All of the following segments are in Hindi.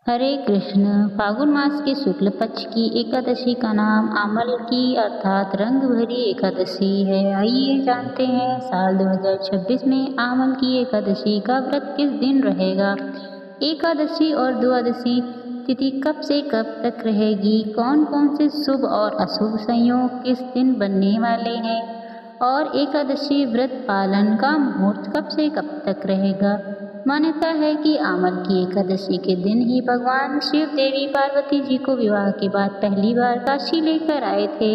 हरे कृष्ण। फागुन मास के शुक्ल पक्ष की एकादशी का नाम आमल की अर्थात रंग भरी एकादशी है। आइए जानते हैं साल 2026 में आमल की एकादशी का व्रत किस दिन रहेगा। एकादशी और द्वादशी तिथि कब से कब तक रहेगी, कौन कौन से शुभ और अशुभ संयोग किस दिन बनने वाले हैं और एकादशी व्रत पालन का मुहूर्त कब से कब तक रहेगा। मान्यता है कि आमल की एकादशी के दिन ही भगवान शिव देवी पार्वती जी को विवाह के बाद पहली बार काशी लेकर आए थे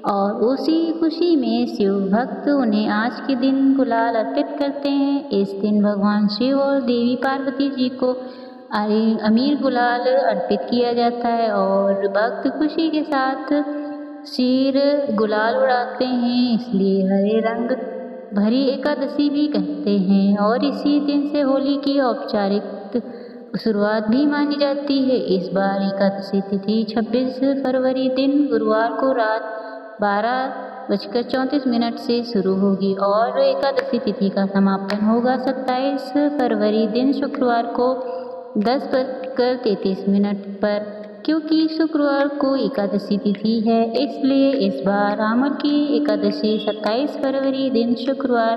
और उसी खुशी में शिव भक्त उन्हें आज के दिन गुलाल अर्पित करते हैं। इस दिन भगवान शिव और देवी पार्वती जी को अमीर गुलाल अर्पित किया जाता है और भक्त खुशी के साथ सिर गुलाल उड़ाते हैं, इसलिए हरे रंग भरी एकादशी भी कहते हैं। और इसी दिन से होली की औपचारिक शुरुआत भी मानी जाती है। इस बार एकादशी तिथि 26 फरवरी दिन गुरुवार को रात 12:34 से शुरू होगी और एकादशी तिथि का समापन होगा 27 फरवरी दिन शुक्रवार को 10:33 पर। क्योंकि शुक्रवार को एकादशी तिथि है, इसलिए इस बार आमल की एकादशी 27 फरवरी दिन शुक्रवार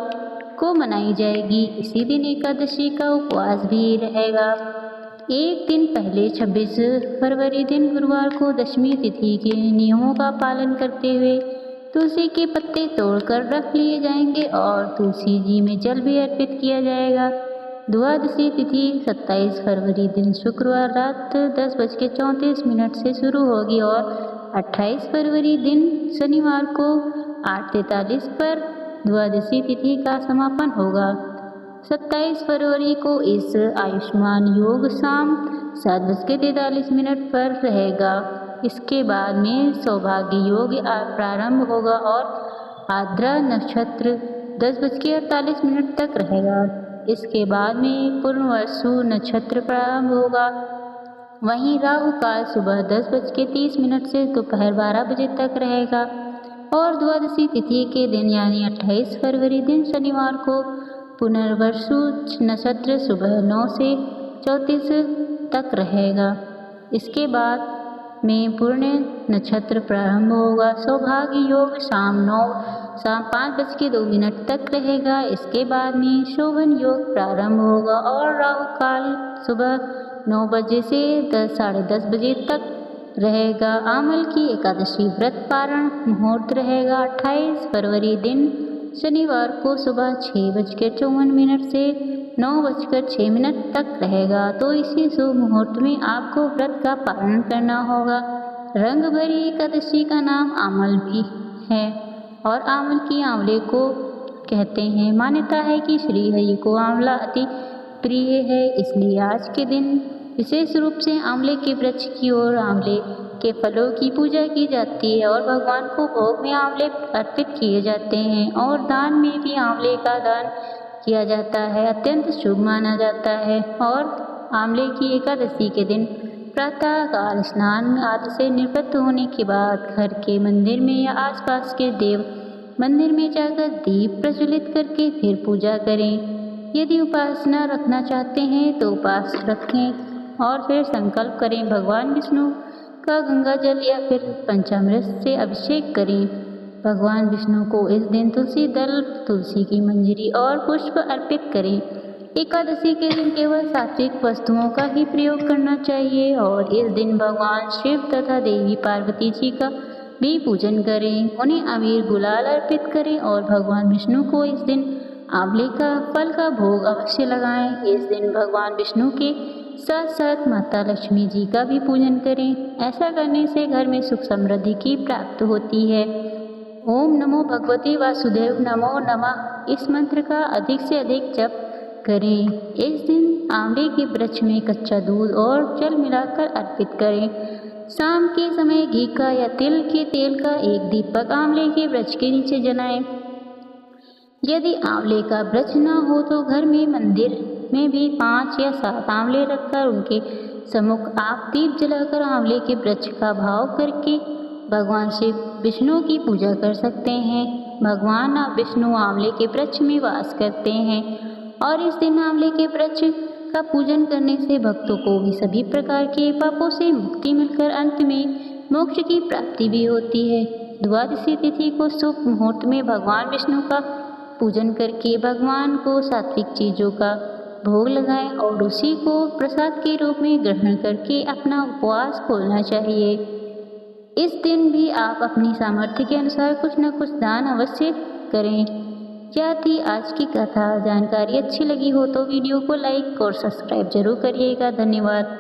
को मनाई जाएगी। इसी दिन एकादशी का उपवास भी रहेगा। एक दिन पहले 26 फरवरी दिन गुरुवार को दशमी तिथि के नियमों का पालन करते हुए तुलसी के पत्ते तोड़कर रख लिए जाएंगे और तुलसी जी में जल भी अर्पित किया जाएगा। द्वादशी तिथि 27 फरवरी दिन शुक्रवार रात 10:34 से शुरू होगी और 28 फरवरी दिन शनिवार को 8:43 पर द्वादशी तिथि का समापन होगा। 27 फरवरी को इस आयुष्मान योग शाम 7:43 पर रहेगा। इसके बाद में सौभाग्य योग प्रारंभ होगा और आद्रा नक्षत्र 10:48 तक रहेगा। इसके बाद में पूर्णवसु नक्षत्र प्रारंभ होगा। वहीं राहु काल सुबह 10:30 से दोपहर 12 बजे तक रहेगा और द्वादशी तिथि के दिन यानी 28 फरवरी दिन शनिवार को पुनर्वसु नक्षत्र सुबह 9 से 34 तक रहेगा। इसके बाद में पूर्ण नक्षत्र प्रारंभ होगा। सौभाग्य योग शाम 5:02 तक रहेगा। इसके बाद में शोभन योग प्रारंभ होगा और राहु काल सुबह 9 बजे से 10:30 बजे तक रहेगा। आमल की एकादशी व्रत पारण मुहूर्त रहेगा 28 फरवरी दिन शनिवार को सुबह 6:54 से 9:06 तक रहेगा। तो इसी शुभ मुहूर्त में आपको व्रत का पालन करना होगा। रंग भरी एकादशी का नाम आमल भी है और आमल की आंवले को कहते हैं। मान्यता है कि श्री हरि को आंवला अति प्रिय है, इसलिए आज के दिन विशेष रूप से आंवले के वृक्ष की ओर आंवले के फलों की पूजा की जाती है और भगवान को भोग में आंवले अर्पित किए जाते हैं और दान में भी आंवले का दान किया जाता है। अत्यंत शुभ माना जाता है। और आंवले की एकादशी के दिन प्रातः काल स्नान आदि से निवृत्त होने के बाद घर के मंदिर में या आसपास के देव मंदिर में जाकर दीप प्रज्वलित करके फिर पूजा करें। यदि उपासना रखना चाहते हैं तो उपास रखें और फिर संकल्प करें। भगवान विष्णु का गंगा जल या फिर पंचामृत से अभिषेक करें। भगवान विष्णु को इस दिन तुलसी दल, तुलसी की मंजरी और पुष्प अर्पित करें। एकादशी के दिन केवल सात्विक वस्तुओं का ही प्रयोग करना चाहिए और इस दिन भगवान शिव तथा देवी पार्वती जी का भी पूजन करें। उन्हें अबीर गुलाल अर्पित करें और भगवान विष्णु को इस दिन आंवले का फल का भोग अवश्य लगाएं। इस दिन भगवान विष्णु के साथ साथ माता लक्ष्मी जी का भी पूजन करें। ऐसा करने से घर में सुख समृद्धि की प्राप्ति होती है। ओम नमो भगवते वासुदेव नमो नमः इस मंत्र का अधिक से अधिक जप करें। इस दिन आंवले के वृक्ष में कच्चा दूध और जल मिलाकर अर्पित करें। शाम के समय घी का या तिल के तेल का एक दीपक आंवले के वृक्ष के नीचे जलाएं। यदि आंवले का वृक्ष न हो तो घर में मंदिर में भी 5 या 7 आंवले रखकर उनके सम्मुख आप दीप जलाकर आंवले के वृक्ष का भाव करके भगवान शिव विष्णु की पूजा कर सकते हैं। भगवान विष्णु आंवले के वृक्ष में वास करते हैं और इस दिन आंवले के वृक्ष का पूजन करने से भक्तों को भी सभी प्रकार के पापों से मुक्ति मिलकर अंत में मोक्ष की प्राप्ति भी होती है। द्वादशी तिथि को शुभ मुहूर्त में भगवान विष्णु का पूजन करके भगवान को सात्विक चीज़ों का भोग लगाएं और उसी को प्रसाद के रूप में ग्रहण करके अपना उपवास खोलना चाहिए। इस दिन भी आप अपनी सामर्थ्य के अनुसार कुछ न कुछ दान अवश्य करें। क्या थी आज की कथा। जानकारी अच्छी लगी हो तो वीडियो को लाइक और सब्सक्राइब जरूर करिएगा। धन्यवाद।